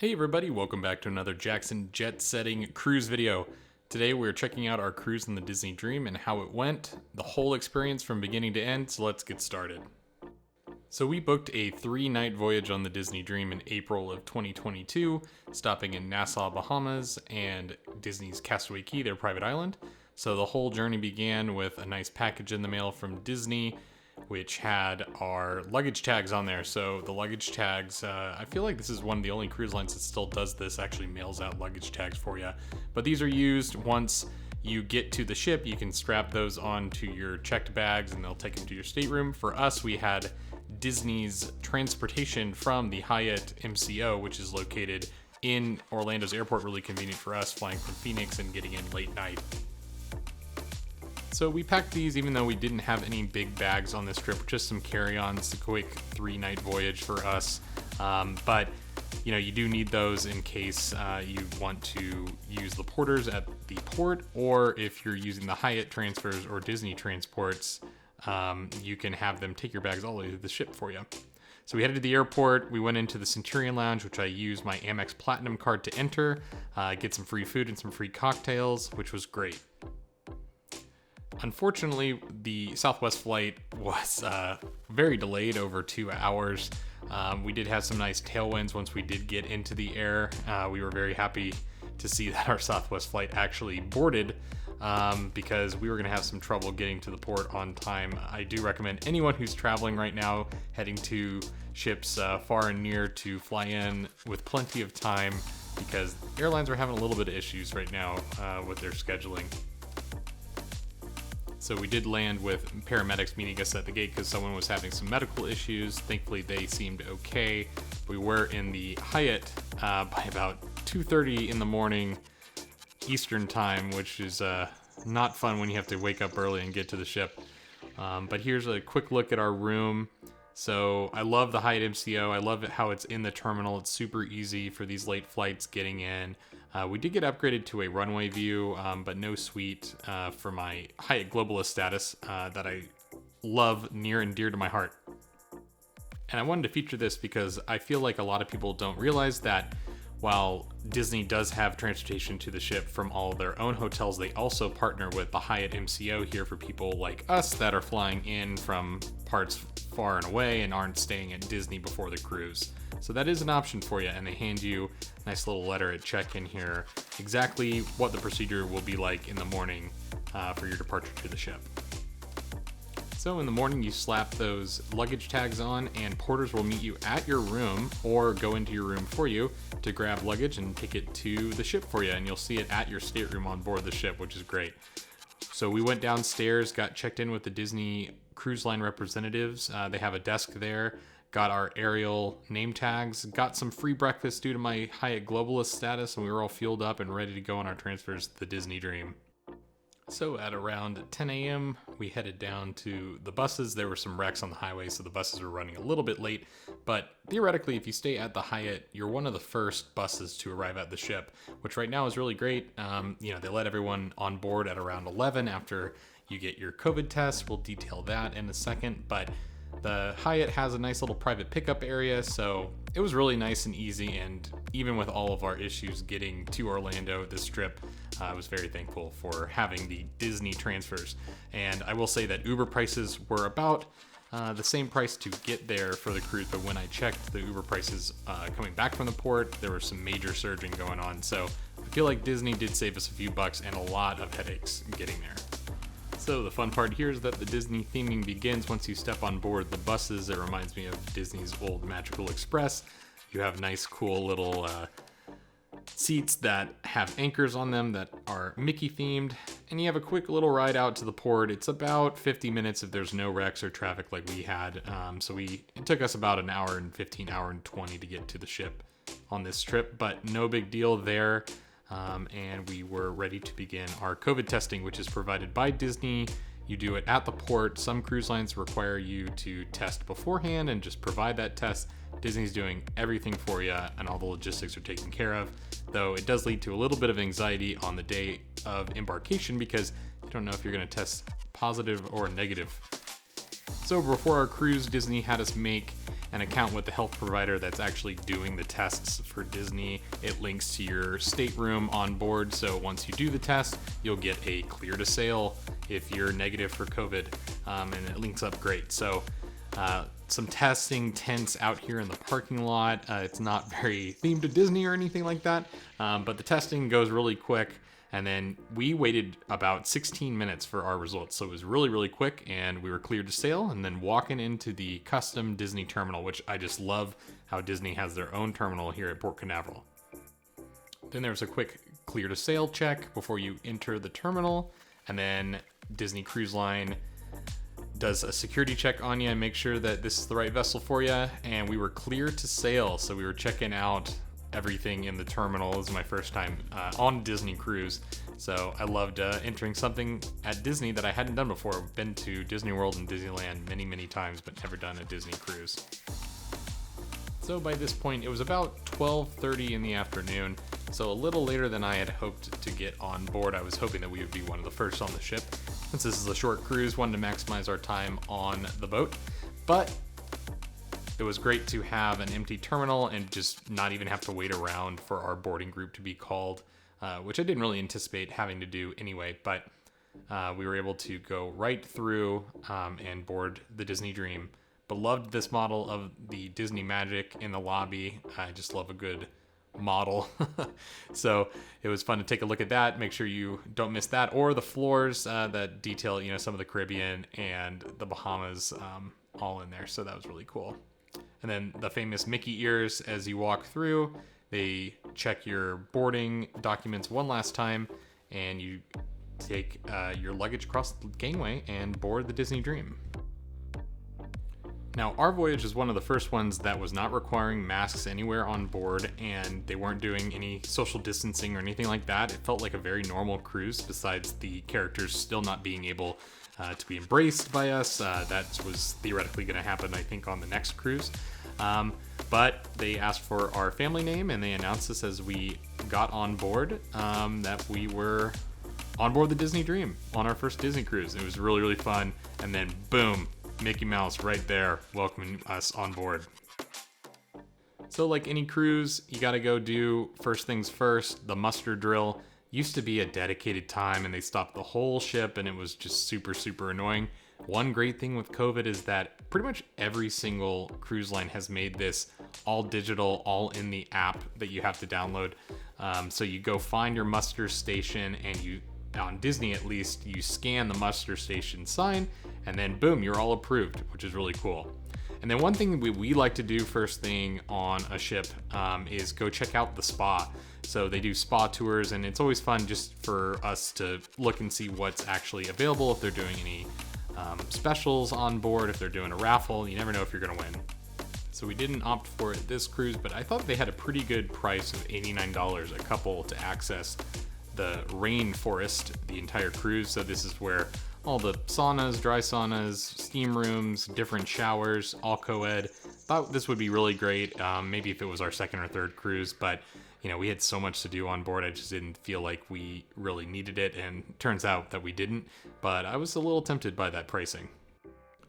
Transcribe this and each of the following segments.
Hey everybody, welcome back to another Jackson jet setting cruise video. Today we're checking out our cruise in the Disney Dream and how it went, the whole experience from beginning to end, so let's get started. So we booked a 3-night voyage on the Disney Dream in April of 2022, stopping in Nassau, Bahamas, and Disney's Castaway Cay, their private island. So the whole journey began with a nice package in the mail from Disney, which had our luggage tags on there. So the luggage tags, I feel like this is one of the only cruise lines that still does this, actually mails out luggage tags for you. But these are used once you get to the ship. You can strap those onto your checked bags and they'll take them to your stateroom. For us, we had Disney's transportation from the Hyatt MCO, which is located in Orlando's airport, really convenient for us, flying from Phoenix and getting in late night. So we packed these even though we didn't have any big bags on this trip, just some carry-ons, a quick 3-night voyage for us. But you know, you do need those in case you want to use the porters at the port, or if you're using the Hyatt transfers or Disney transports, you can have them take your bags all the way to the ship for you. So we headed to the airport, we went into the Centurion Lounge, which I used my Amex Platinum card to enter, get some free food and some free cocktails, which was great. Unfortunately, the Southwest flight was very delayed, over 2 hours. We did have some nice tailwinds once we did get into the air. We were very happy to see that our Southwest flight actually boarded because we were going to have some trouble getting to the port on time. I do recommend anyone who's traveling right now, heading to ships far and near, to fly in with plenty of time, because airlines are having a little bit of issues right now with their scheduling. So we did land with paramedics meeting us at the gate because someone was having some medical issues. Thankfully, they seemed okay. We were in the Hyatt by about 2:30 in the morning Eastern time, which is not fun when you have to wake up early and get to the ship. But here's a quick look at our room. So I love the Hyatt MCO. I love it how it's in the terminal. It's super easy for these late flights getting in. We did get upgraded to a runway view, but no suite for my Hyatt Globalist status that I love near and dear to my heart. And I wanted to feature this because I feel like a lot of people don't realize that while Disney does have transportation to the ship from all of their own hotels, they also partner with the Hyatt MCO here for people like us that are flying in from parts far and away and aren't staying at Disney before the cruise. So that is an option for you, and they hand you a nice little letter at check-in here, exactly what the procedure will be like in the morning for your departure to the ship. So in the morning, you slap those luggage tags on, and porters will meet you at your room or go into your room for you to grab luggage and take it to the ship for you, and you'll see it at your stateroom on board the ship, which is great. So we went downstairs, got checked in with the Disney Cruise Line representatives. They have a desk there, got our aerial name tags, got some free breakfast due to my Hyatt Globalist status, and we were all fueled up and ready to go on our transfers to the Disney Dream. So at around 10 a.m., we headed down to the buses. There were some wrecks on the highway, so the buses were running a little bit late. But theoretically, if you stay at the Hyatt, you're one of the first buses to arrive at the ship, which right now is really great. They let everyone on board at around 11 after you get your COVID test. We'll detail that in a second. But the Hyatt has a nice little private pickup area, so it was really nice and easy. And even with all of our issues getting to Orlando this trip, I was very thankful for having the Disney transfers. And I will say that Uber prices were about the same price to get there for the cruise, but when I checked the Uber prices coming back from the port, there was some major surging going on. So I feel like Disney did save us a few bucks and a lot of headaches getting there. So the fun part here is that the Disney theming begins once you step on board the buses. It reminds me of Disney's old Magical Express. You have nice, cool little seats that have anchors on them that are Mickey themed, and you have a quick little ride out to the port. It's about 50 minutes if there's no wrecks or traffic like we had. It took us about an hour and 15, hour and 20 to get to the ship on this trip, but no big deal there. And we were ready to begin our COVID testing, which is provided by Disney. You do it at the port. Some cruise lines require you to test beforehand and just provide that test. Disney's doing everything for you, and all the logistics are taken care of, though it does lead to a little bit of anxiety on the day of embarkation because you don't know if you're going to test positive or negative. So before our cruise, Disney had us make an account with the health provider that's actually doing the tests for Disney. It links to your stateroom on board, so once you do the test, you'll get a clear to sail if you're negative for COVID, and it links up great. So some testing tents out here in the parking lot. It's not very themed to Disney or anything like that, but the testing goes really quick. And then we waited about 16 minutes for our results. So it was really, really quick, and we were cleared to sail, and then walking into the custom Disney terminal, which I just love how Disney has their own terminal here at Port Canaveral. Then there's a quick clear to sail check before you enter the terminal, and then Disney Cruise Line does a security check on you and make sure that this is the right vessel for you, and we were clear to sail. So we were checking out everything in the terminal. This is my first time on a Disney cruise, so I loved entering something at Disney that I hadn't done before. I've been to Disney World and Disneyland many times, but never done a Disney cruise. So by this point, it was about 12:30 in the afternoon, so a little later than I had hoped to get on board. I was hoping that we would be one of the first on the ship. Since this is a short cruise, wanted to maximize our time on the boat, but it was great to have an empty terminal and just not even have to wait around for our boarding group to be called, which I didn't really anticipate having to do anyway, but we were able to go right through and board the Disney Dream. But loved this model of the Disney Magic in the lobby. I just love a good model. So it was fun to take a look at that, make sure you don't miss that, or the floors that detail, some of the Caribbean and the Bahamas all in there. So that was really cool. And then the famous Mickey ears as you walk through. They check your boarding documents one last time, and you take your luggage across the gangway and board the Disney Dream. Now, our voyage is one of the first ones that was not requiring masks anywhere on board, and they weren't doing any social distancing or anything like that. It felt like a very normal cruise, besides the characters still not being able to be embraced by us. That was theoretically going to happen, I think, on the next cruise. But they asked for our family name, and they announced this as we got on board, that we were on board the Disney Dream on our first Disney cruise. It was really, really fun. And then boom, Mickey Mouse right there welcoming us on board. So like any cruise, you got to go do first things first. The muster drill used to be a dedicated time, and they stopped the whole ship, and it was just super, super annoying. One great thing with COVID is that pretty much every single cruise line has made this all digital, all in the app that you have to download. So you go find your muster station, and you, on Disney at least, you scan the muster station sign, and then boom, you're all approved, which is really cool. And then one thing we like to do first thing on a ship is go check out the spa. So they do spa tours, and it's always fun just for us to look and see what's actually available, if they're doing any specials on board, if they're doing a raffle. You never know if you're going to win. So we didn't opt for this cruise, but I thought they had a pretty good price of $89 a couple to access the rainforest, the entire cruise. So this is where all the saunas, dry saunas, steam rooms, different showers, all co-ed. Thought this would be really great, maybe if it was our second or third cruise, but we had so much to do on board, I just didn't feel like we really needed it, and turns out that we didn't, but I was a little tempted by that pricing.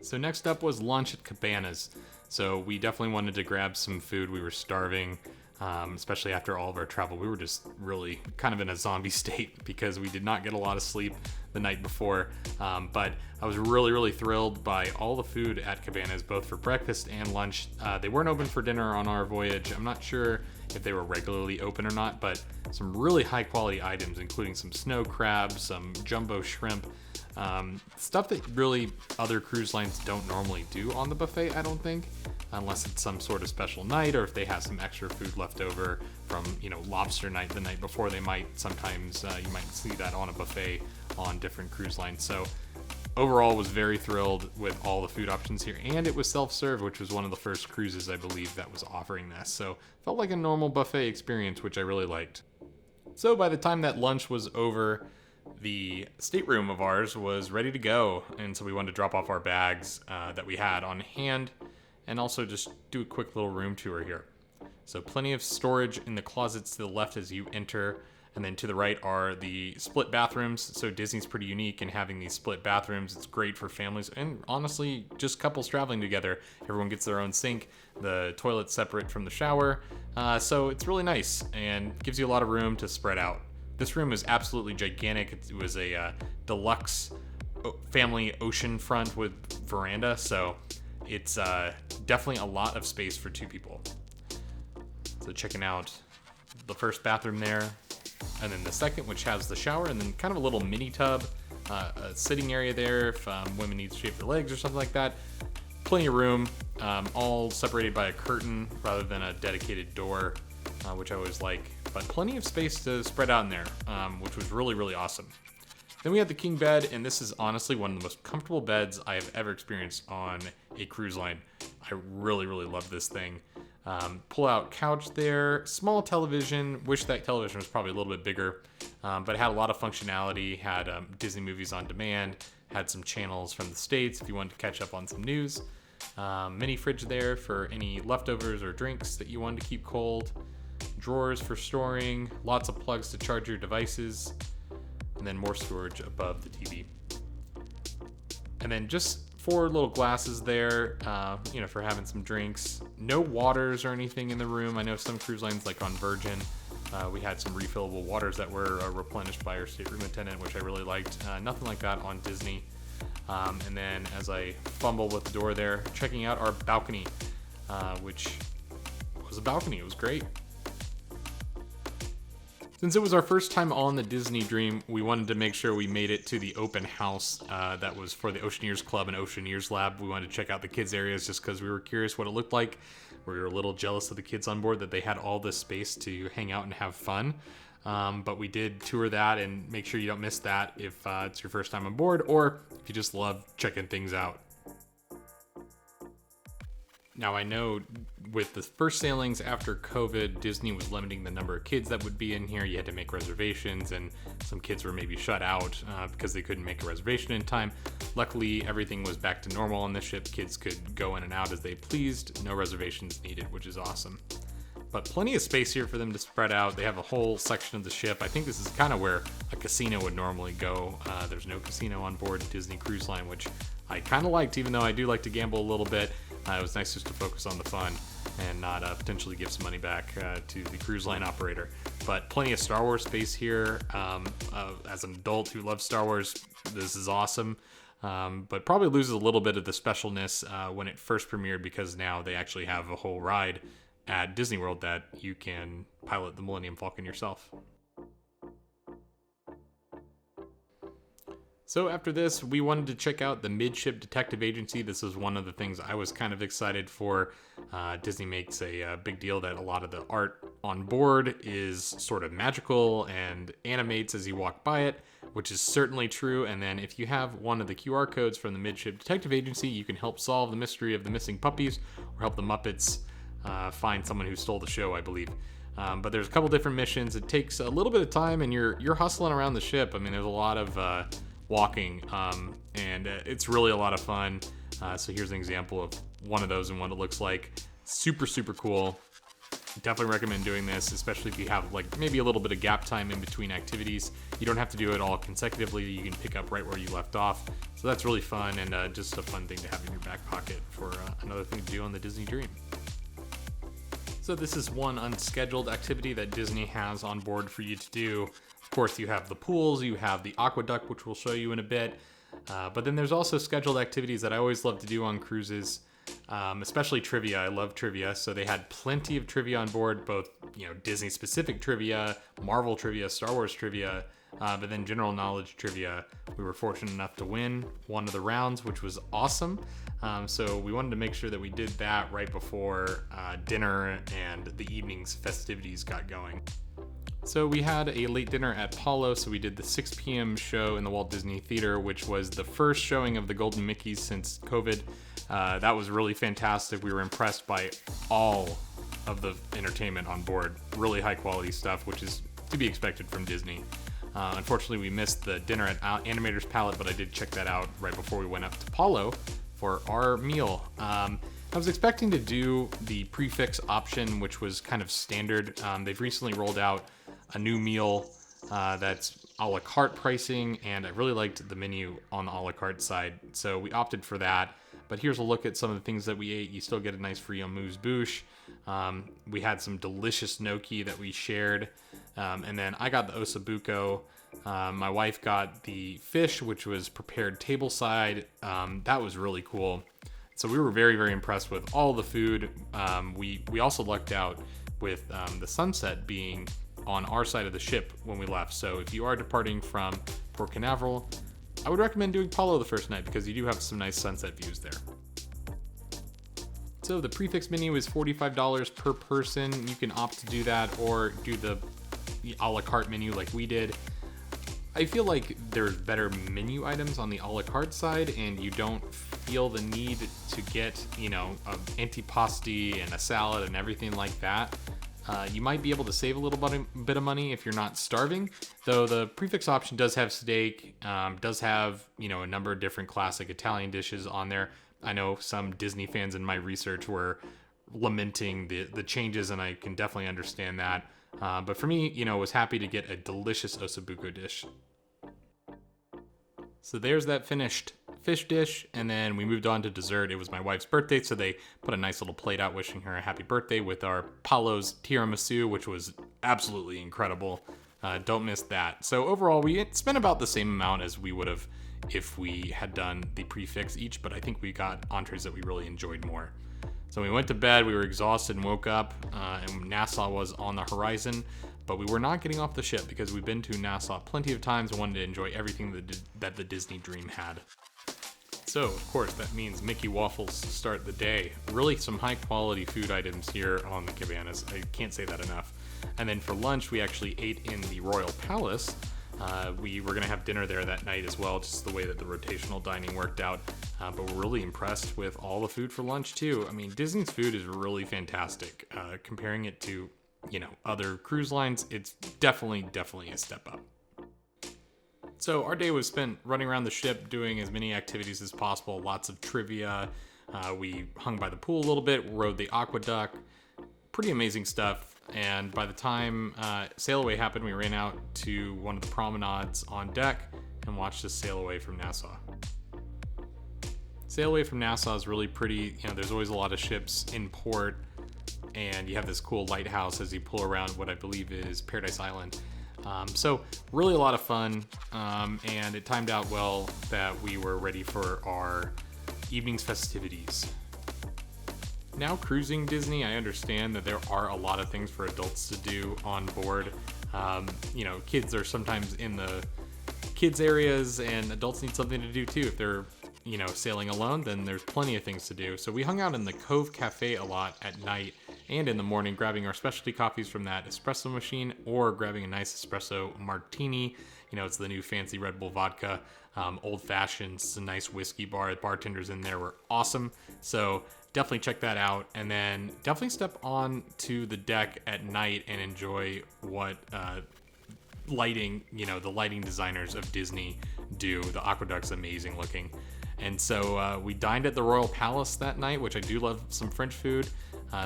So next up was lunch at Cabanas. So we definitely wanted to grab some food. We were starving, especially after all of our travel. We were just really kind of in a zombie state because we did not get a lot of sleep the night before. But I was really, really thrilled by all the food at Cabanas, both for breakfast and lunch. They weren't open for dinner on our voyage. I'm not sure if they were regularly open or not, but some really high quality items, including some snow crabs, some jumbo shrimp, stuff that really other cruise lines don't normally do on the buffet, I don't think, unless it's some sort of special night, or if they have some extra food left over from, lobster night the night before. They might sometimes, you might see that on a buffet on different cruise lines. So overall, was very thrilled with all the food options here, and it was self-serve, which was one of the first cruises, I believe, that was offering this. So felt like a normal buffet experience, which I really liked. So by the time that lunch was over, the stateroom of ours was ready to go, and so we wanted to drop off our bags that we had on hand, and also just do a quick little room tour here. So plenty of storage in the closets to the left as you enter, And then to the right are the split bathrooms. So Disney's pretty unique in having these split bathrooms. It's great for families and honestly just couples traveling together. Everyone gets their own sink. The toilet's separate from the shower. So it's really nice and gives you a lot of room to spread out. This room is absolutely gigantic. It was a deluxe family ocean front with veranda. So it's definitely a lot of space for 2 people. So checking out the first bathroom there. And then the second, which has the shower and then kind of a little mini tub, a sitting area there if women need to shave their legs or something like that. Plenty of room, all separated by a curtain rather than a dedicated door, which I always like. But plenty of space to spread out in there, which was really, really awesome. Then we had the king bed, and this is honestly one of the most comfortable beds I have ever experienced on a cruise line. I really, really love this thing. Pull out couch there, small television, wish that television was probably a little bit bigger, but it had a lot of functionality, had Disney movies on demand, had some channels from the States if you wanted to catch up on some news, mini fridge there for any leftovers or drinks that you wanted to keep cold, drawers for storing, lots of plugs to charge your devices, and then more storage above the TV. And then just 4 little glasses there, for having some drinks. No waters or anything in the room. I know some cruise lines, like on Virgin, we had some refillable waters that were replenished by our stateroom attendant, which I really liked. Nothing like that on Disney. And then as I fumble with the door there, checking out our balcony, which was a balcony. It was great. Since it was our first time on the Disney Dream, we wanted to make sure we made it to the open house that was for the Oceaneers Club and Oceaneers Lab. We wanted to check out the kids' areas just because we were curious what it looked like. We were a little jealous of the kids on board that they had all this space to hang out and have fun. But we did tour that, and make sure you don't miss that if it's your first time on board or if you just love checking things out. Now, I know with the first sailings after COVID, Disney was limiting the number of kids that would be in here. You had to make reservations, and some kids were maybe shut out because they couldn't make a reservation in time. Luckily, everything was back to normal on the ship. Kids could go in and out as they pleased. No reservations needed, which is awesome. But plenty of space here for them to spread out. They have a whole section of the ship. I think this is kind of where a casino would normally go. There's no casino on board Disney Cruise Line, which I kind of liked, even though I do like to gamble a little bit. It was nice just to focus on the fun and not potentially give some money back to the cruise line operator. But plenty of Star Wars space here. As an adult who loves Star Wars, this is awesome. But probably loses a little bit of the specialness when it first premiered, because now they actually have a whole ride at Disney World that you can pilot the Millennium Falcon yourself. So after this, we wanted to check out the Midship Detective Agency. This is one of the things I was kind of excited for. Disney makes a big deal that a lot of the art on board is sort of magical and animates as you walk by it, which is certainly true. And then if you have one of the QR codes from the Midship Detective Agency, you can help solve the mystery of the missing puppies or help the Muppets find someone who stole the show, I believe. But there's a couple different missions. It takes a little bit of time, and you're hustling around the ship. I mean, there's a lot of walking, and it's really a lot of fun. So here's an example of one of those and what it looks like. Super, super cool. Definitely recommend doing this, especially if you have like maybe a little bit of gap time in between activities. You don't have to do it all consecutively. You can pick up right where you left off. So that's really fun, and just a fun thing to have in your back pocket for another thing to do on the Disney Dream. So this is one unscheduled activity that Disney has on board for you to do. Of course, you have the pools, you have the aqueduct, which we'll show you in a bit. But then there's also scheduled activities that I always love to do on cruises, especially trivia. I love trivia. So they had plenty of trivia on board, both Disney specific trivia, Marvel trivia, Star Wars trivia, but then general knowledge trivia. We were fortunate enough to win one of the rounds, which was awesome. So we wanted to make sure that we did that right before dinner and the evening's festivities got going. So we had a late dinner at Apollo, so we did the 6 p.m. show in the Walt Disney Theater, which was the first showing of the Golden Mickeys since COVID. That was really fantastic. We were impressed by all of the entertainment on board. Really high quality stuff, which is to be expected from Disney. Unfortunately, we missed the dinner at Animator's Palette, but I did check that out right before we went up to Apollo for our meal. I was expecting to do the prefix option, which was kind of standard. They've recently rolled out a new meal That's a la carte pricing, and I really liked the menu on the a la carte side, so we opted for that. But here's a look at some of the things that we ate. You still get a nice free amuse-bouche. We had some delicious gnocchi that we shared, and then I got the ossobuco. My wife got the fish, which was prepared tableside. That was really cool. So we were very, very impressed with all the food. We also lucked out with the sunset being on our side of the ship when we left. So if you are departing from Port Canaveral, I would recommend doing Palo the first night because you do have some nice sunset views there. So the prefix menu is $45 per person. You can opt to do that or do the a la carte menu like we did. I feel like there's better menu items on the a la carte side, and you don't feel the need to get, an antipasti and a salad and everything like that. You might be able to save a little bit of money if you're not starving, though the prefix option does have steak, does have, a number of different classic Italian dishes on there. I know some Disney fans in my research were lamenting the changes, and I can definitely understand that. But for me, was happy to get a delicious ossobuco dish. So there's that finished fish dish, and then we moved on to dessert. It was my wife's birthday, so they put a nice little plate out wishing her a happy birthday with our Palo's tiramisu, which was absolutely incredible. Don't miss that. So overall, we spent about the same amount as we would have if we had done the prefix each, but I think we got entrees that we really enjoyed more. So we went to bed, we were exhausted and woke up, and Nassau was on the horizon, but we were not getting off the ship because we've been to Nassau plenty of times and wanted to enjoy everything that the Disney dream had. So, of course, that means Mickey waffles to start the day. Really some high quality food items here on the Cabanas. I can't say that enough. And then for lunch, we actually ate in the Royal Palace. We were going to have dinner there that night as well, just the way that the rotational dining worked out. But we're really impressed with all the food for lunch, too. I mean, Disney's food is really fantastic. Comparing it to, other cruise lines, it's definitely a step up. So our day was spent running around the ship, doing as many activities as possible, lots of trivia. We hung by the pool a little bit, rode the aqueduct, pretty amazing stuff. And by the time sail away happened, we ran out to one of the promenades on deck and watched us sail away from Nassau. Sail away from Nassau is really pretty. There's always a lot of ships in port, and you have this cool lighthouse as you pull around what I believe is Paradise Island. So really a lot of fun, and it timed out well that we were ready for our evening's festivities. Now cruising Disney, I understand that there are a lot of things for adults to do on board. Kids are sometimes in the kids areas, and adults need something to do too. If they're, sailing alone, then there's plenty of things to do. So we hung out in the Cove Cafe a lot at night and in the morning, grabbing our specialty coffees from that espresso machine or grabbing a nice espresso martini. It's the new fancy Red Bull vodka, old fashioned. It's a nice whiskey bar. The bartenders in there were awesome. So definitely check that out, and then definitely step on to the deck at night and enjoy what lighting, the lighting designers of Disney do. The aqueduct's amazing looking. And so we dined at the Royal Palace that night, which I do love some French food.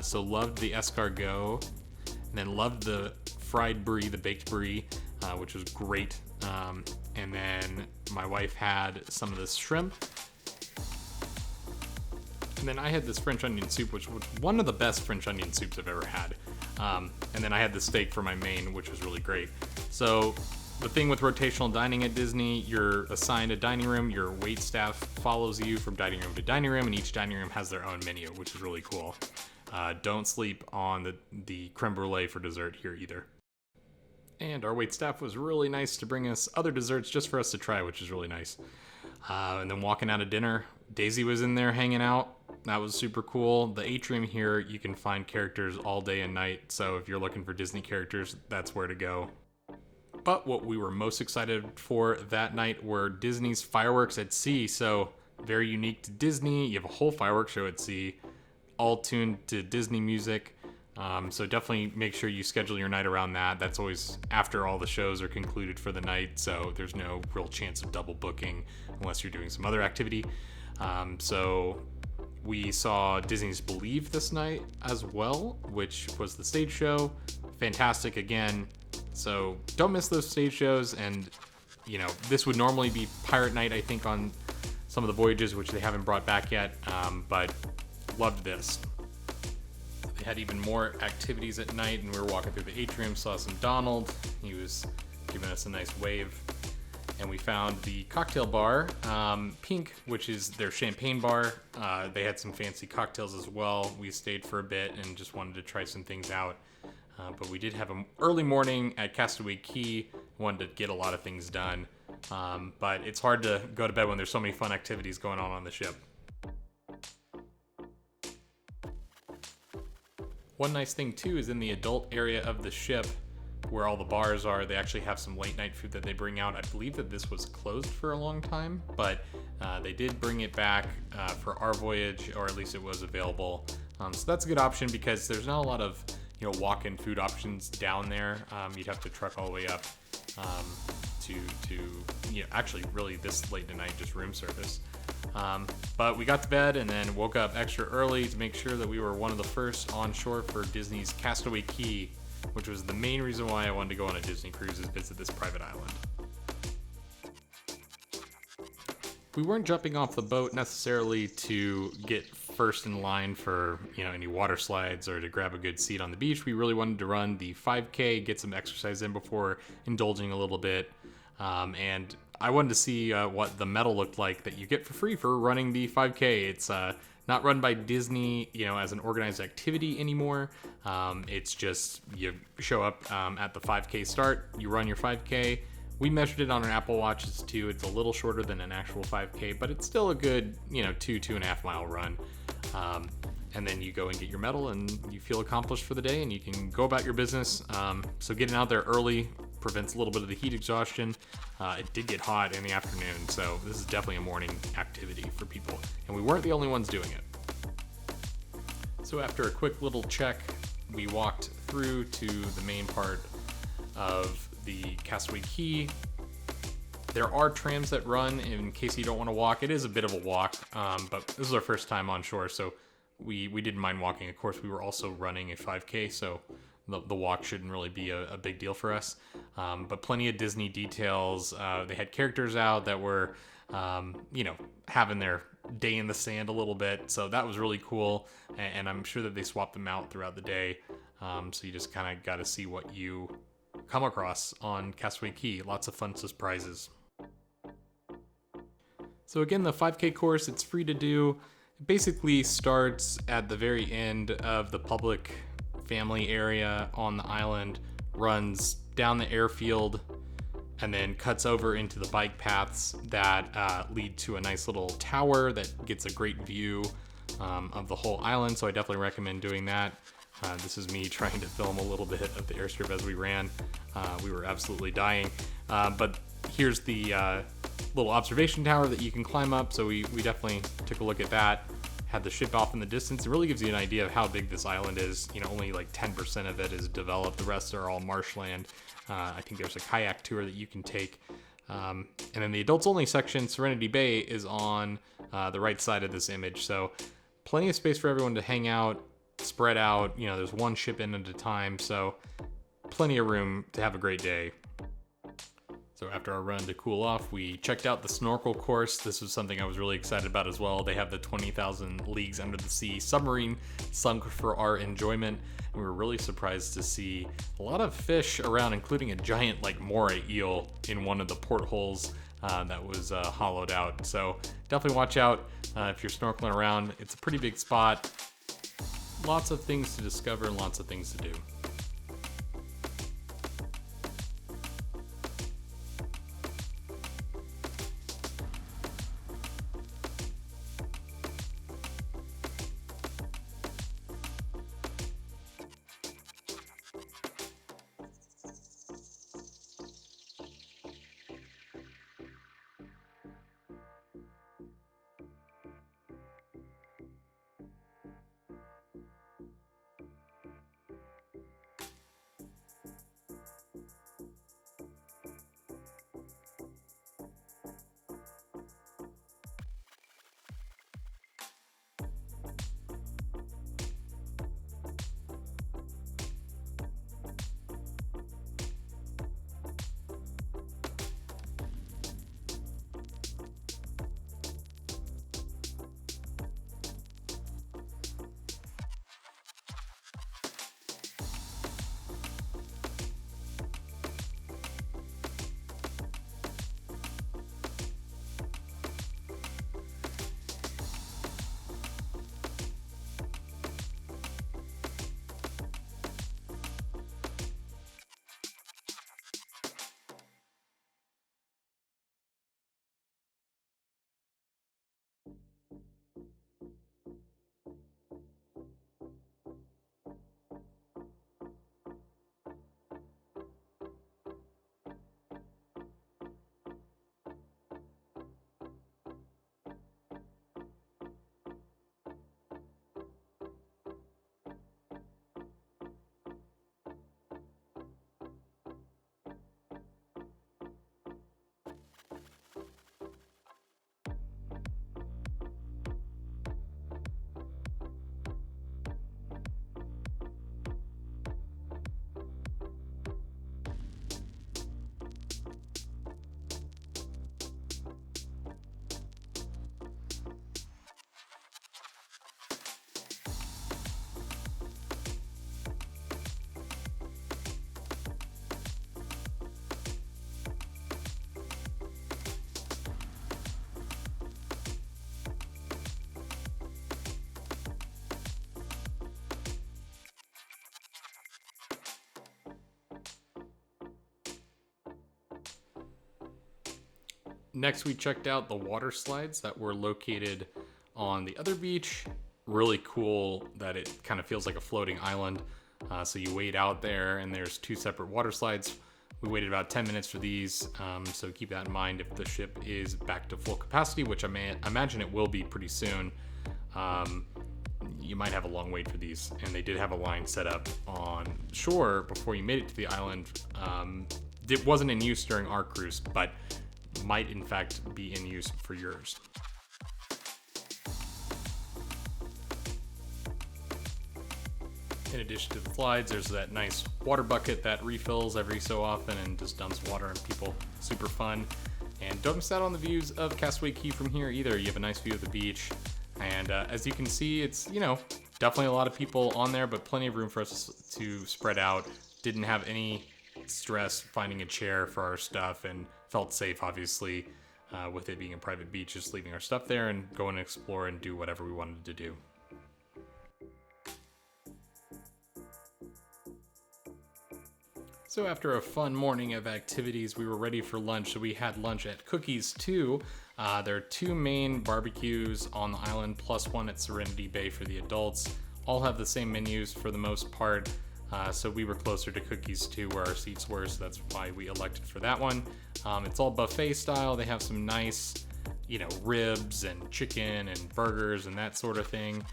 So loved the escargot, and then loved the fried brie, the baked brie, which was great. And then my wife had some of this shrimp. And then I had this French onion soup, which was one of the best French onion soups I've ever had. And then I had the steak for my main, which was really great. So the thing with rotational dining at Disney, you're assigned a dining room. Your wait staff follows you from dining room to dining room, and each dining room has their own menu, which is really cool. Don't sleep on the creme brulee for dessert here either. And our wait staff was really nice to bring us other desserts just for us to try, which is really nice. And then walking out of dinner, Daisy was in there hanging out. That was super cool. The Atrium here, you can find characters all day and night. So if you're looking for Disney characters, that's where to go. But what we were most excited for that night were Disney's fireworks at sea. So very unique to Disney. You have a whole fireworks show at sea, all tuned to Disney music. So definitely make sure you schedule your night around that. That's always after all the shows are concluded for the night. So there's no real chance of double booking unless you're doing some other activity. So we saw Disney's Believe this night as well, which was the stage show. Fantastic again. So don't miss those stage shows. And, you know, this would normally be Pirate Night, I think, on some of the voyages, which they haven't brought back yet, but loved this. They had even more activities at night, and we were walking through the atrium, saw some Donald. He was giving us a nice wave. And we found the cocktail bar, Pink, which is their champagne bar. They had some fancy cocktails as well. We stayed for a bit and just wanted to try some things out. But we did have an early morning at Castaway Cay. Wanted to get a lot of things done. But it's hard to go to bed when there's so many fun activities going on the ship. One nice thing too is in the adult area of the ship, where all the bars are, they actually have some late night food that they bring out. I believe that this was closed for a long time, but they did bring it back for our voyage, or at least it was available. So that's a good option because there's not a lot of, you know, walk-in food options down there. You'd have to truck all the way up to you know, actually really this late tonight, just room service. But we got to bed and then woke up extra early to make sure that we were one of the first on shore for Disney's Castaway Cay, which was the main reason why I wanted to go on a Disney cruise, is visit this private island. We weren't jumping off the boat necessarily to get first in line for, you know, any water slides or to grab a good seat on the beach. We really wanted to run the 5K, get some exercise in before indulging a little bit. And I wanted to see what the medal looked like that you get for free for running the 5K. It's not run by Disney, you know, as an organized activity anymore. It's just you show up at the 5K start, you run your 5K. We measured it on our Apple Watches too. It's a little shorter than an actual 5K, but it's still a good, you know, 2.5 mile run. And then you go and get your medal and you feel accomplished for the day and you can go about your business. So getting out there early prevents a little bit of the heat exhaustion. It did get hot in the afternoon, so this is definitely a morning activity for people. And we weren't the only ones doing it. So after a quick little check, we walked through to the main part of the Castaway Cay. There are trams that run in case you don't want to walk. It is a bit of a walk, but this is our first time on shore, so we didn't mind walking. Of course, we were also running a 5K, so the walk shouldn't really be a big deal for us. But plenty of Disney details. They had characters out that were, you know, having their day in the sand a little bit, so that was really cool. And I'm sure that they swapped them out throughout the day, so you just kind of got to see what you come across on Castaway Cay. Lots of fun surprises. So again, the 5K course, it's free to do. It basically starts at the very end of the public family area on the island, runs down the airfield, and then cuts over into the bike paths that lead to a nice little tower that gets a great view of the whole island. So I definitely recommend doing that. This is me trying to film a little bit of the airstrip as we ran. We were absolutely dying. But here's the little observation tower that you can climb up. So we definitely took a look at that. Had the ship off in the distance. It really gives you an idea of how big this island is. You know, only like 10% of it is developed. The rest are all marshland. I think there's a kayak tour that you can take. And then the adults only section, Serenity Bay, is on the right side of this image. So plenty of space for everyone to hang out, spread out. You know, there's one ship in at a time, so plenty of room to have a great day. So after our run to cool off, we checked out the snorkel course. This was something I was really excited about as well. They have the 20,000 Leagues Under the Sea submarine sunk for our enjoyment. And we were really surprised to see a lot of fish around, including a giant like moray eel in one of the portholes that was hollowed out. So definitely watch out if you're snorkeling around. It's a pretty big spot. Lots of things to discover and lots of things to do. Next, we checked out the water slides that were located on the other beach. Really cool that it kind of feels like a floating island. So you wade out there, and there's 2 separate water slides. We waited about 10 minutes for these, so keep that in mind if the ship is back to full capacity, which I imagine it will be pretty soon. You might have a long wait for these, and they did have a line set up on shore before you made it to the island. It wasn't in use during our cruise, but might in fact be in use for yours. In addition to the slides, there's that nice water bucket that refills every so often and just dumps water on people. Super fun. And don't miss out on the views of Castaway Cay from here either. You have a nice view of the beach. And as you can see, it's, definitely a lot of people on there, but plenty of room for us to spread out. Didn't have any stress finding a chair for our stuff, and felt safe, obviously, with it being a private beach, just leaving our stuff there and going to explore and do whatever we wanted to do. So after a fun morning of activities, we were ready for lunch. So we had lunch at Cookies 2. There are 2 main barbecues on the island, plus one at Serenity Bay for the adults. All have the same menus for the most part. So we were closer to Cookies 2 where our seats were, so that's why we elected for that one. It's all buffet style. They have some nice, ribs and chicken and burgers and that sort of thing.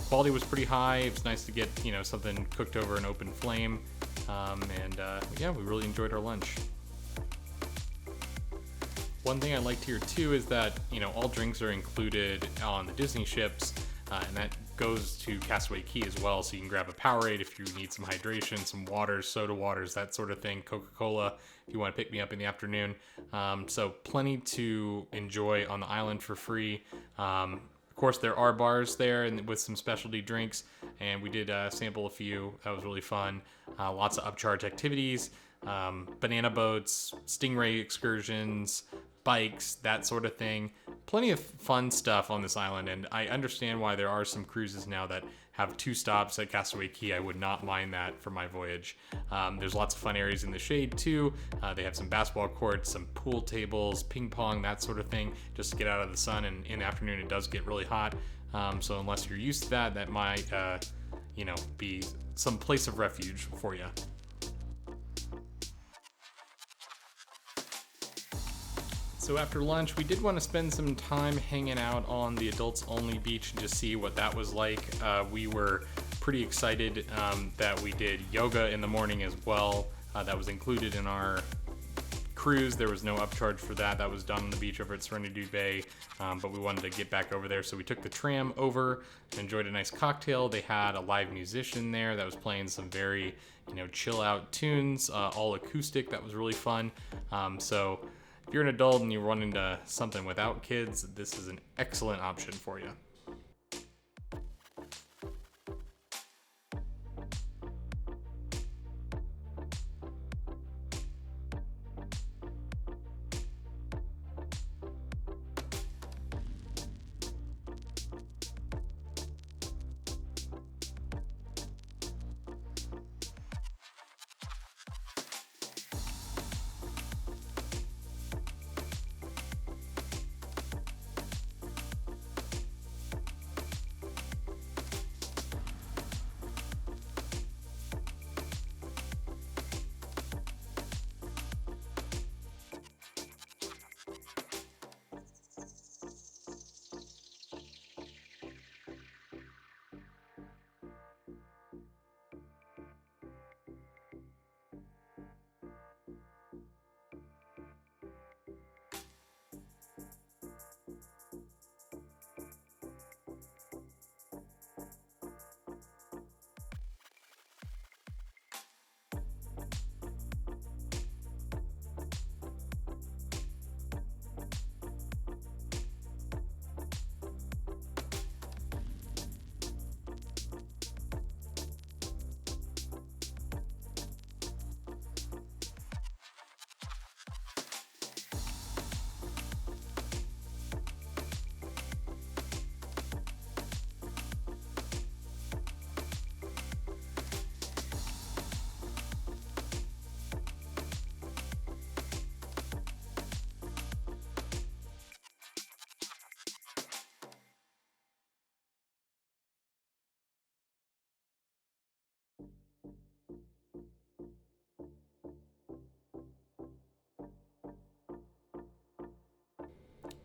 Quality was pretty high. It was nice to get, something cooked over an open flame. We really enjoyed our lunch. One thing I liked here too is that, all drinks are included on the Disney ships, and that goes to Castaway Cay as well. So you can grab a Powerade if you need some hydration, some waters, soda waters, that sort of thing, Coca-Cola if you want to pick me up in the afternoon. So plenty to enjoy on the island for free. Of course, there are bars there and with some specialty drinks, and we did sample a few. That was really fun. Lots of upcharge activities, banana boats, stingray excursions, bikes, that sort of thing. Plenty of fun stuff on this island, and I understand why there are some cruises now that have 2 stops at Castaway Cay. I would not mind that for my voyage. There's lots of fun areas in the shade too. They have some basketball courts, some pool tables, ping pong, that sort of thing, just to get out of the sun, and in the afternoon it does get really hot. So unless you're used to that, that might be some place of refuge for you. So after lunch, we did want to spend some time hanging out on the adults only beach and just see what that was like. We were pretty excited that we did yoga in the morning as well. That was included in our cruise. There was no upcharge for that. That was done on the beach over at Serenity Bay, but we wanted to get back over there. So we took the tram over and enjoyed a nice cocktail. They had a live musician there that was playing some very, chill out tunes, all acoustic. That was really fun. So if you're an adult and you're running into something without kids, this is an excellent option for you.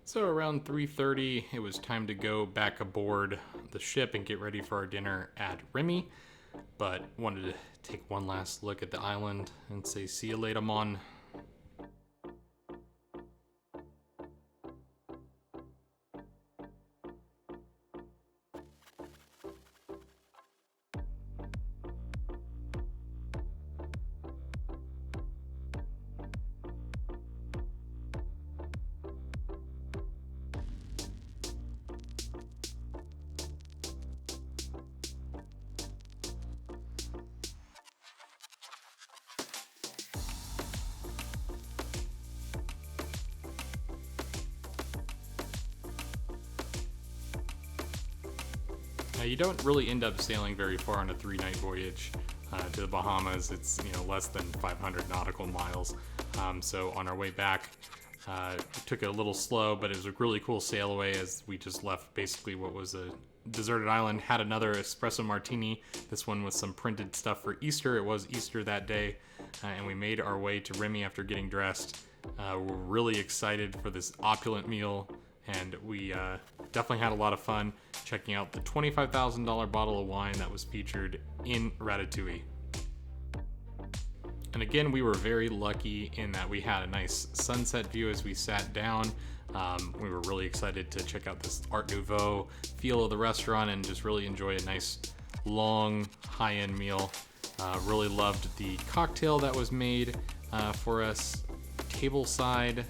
So around 3:30, it was time to go back aboard the ship and get ready for our dinner at Remy. But wanted to take one last look at the island and say see you later, mon. You don't really end up sailing very far on a 3-night voyage to the Bahamas. It's less than 500 nautical miles. So on our way back, we took it a little slow, but it was a really cool sail away as we just left basically what was a deserted island. Had another espresso martini. This one with some printed stuff for Easter. It was Easter that day, and we made our way to Remy after getting dressed. We're really excited for this opulent meal. And we definitely had a lot of fun checking out the $25,000 bottle of wine that was featured in Ratatouille. And again, we were very lucky in that we had a nice sunset view as we sat down. We were really excited to check out this Art Nouveau feel of the restaurant and just really enjoy a nice, long, high-end meal. Really loved the cocktail that was made for us, tableside.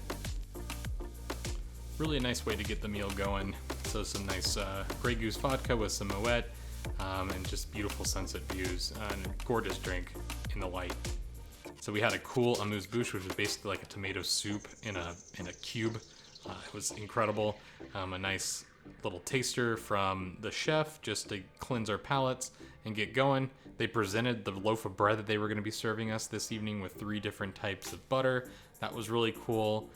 Really a nice way to get the meal going. So some nice Grey Goose vodka with some Moet, and just beautiful sunset views and a gorgeous drink in the light. So we had a cool amuse-bouche, which was basically like a tomato soup in a cube. It was incredible. A nice little taster from the chef just to cleanse our palates and get going. They presented the loaf of bread that they were going to be serving us this evening with 3 different types of butter. That was really cool.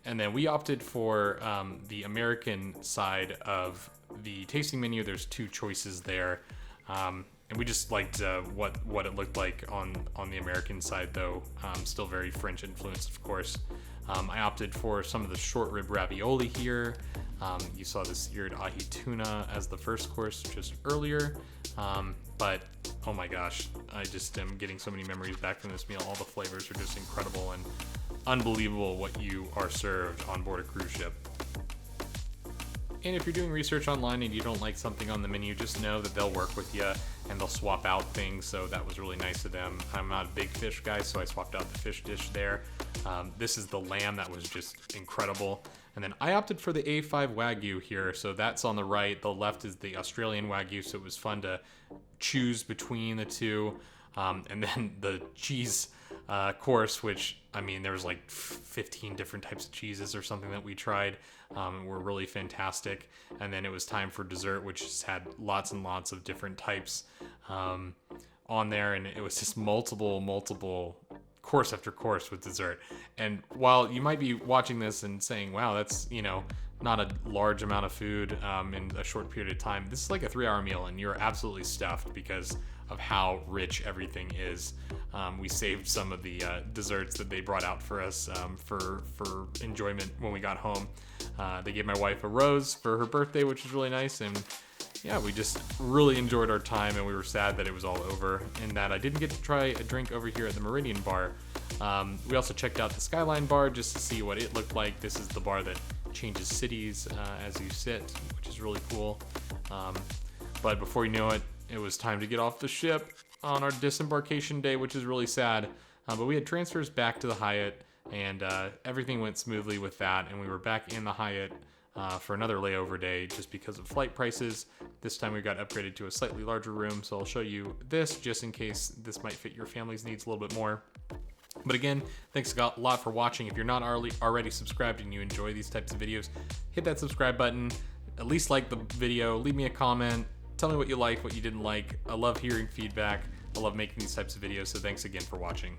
And then we opted for the American side of the tasting menu. There's 2 choices there. And we just liked what it looked like on the American side, though. Still very French influenced, of course. I opted for some of the short rib ravioli here. You saw the seared ahi tuna as the first course just earlier. But oh my gosh, I just am getting so many memories back from this meal. All the flavors are just incredible and unbelievable what you are served on board a cruise ship. And if you're doing research online and you don't like something on the menu, just know that they'll work with you and they'll swap out things, so that was really nice of them. I'm not a big fish guy, so I swapped out the fish dish there. This is the lamb that was just incredible. And then I opted for the A5 Wagyu here, so that's on the right. The left is the Australian Wagyu, so it was fun to choose between the two. And then the cheese course, which, I mean, there was like 15 different types of cheeses or something that we tried, were really fantastic. And then it was time for dessert, which just had lots and lots of different types on there, and it was just multiple course after course with dessert. And while you might be watching this and saying, wow, that's, not a large amount of food in a short period of time, this is like a 3-hour meal and you're absolutely stuffed because of how rich everything is. We saved some of the desserts that they brought out for us for enjoyment when we got home. They gave my wife a rose for her birthday, which was really nice, and yeah, we just really enjoyed our time, and we were sad that it was all over and that I didn't get to try a drink over here at the Meridian Bar. We also checked out the Skyline Bar just to see what it looked like. This is the bar that changes cities as you sit, which is really cool. But before you know it, it was time to get off the ship on our disembarkation day, which is really sad. But we had transfers back to the Hyatt, and everything went smoothly with that, and we were back in the Hyatt for another layover day just because of flight prices. This time we got upgraded to a slightly larger room, so I'll show you this just in case this might fit your family's needs a little bit more. But again, thanks a lot for watching. If you're not already subscribed and you enjoy these types of videos, hit that subscribe button, at least like the video, leave me a comment, tell me what you liked, what you didn't like. I love hearing feedback. I love making these types of videos, so thanks again for watching.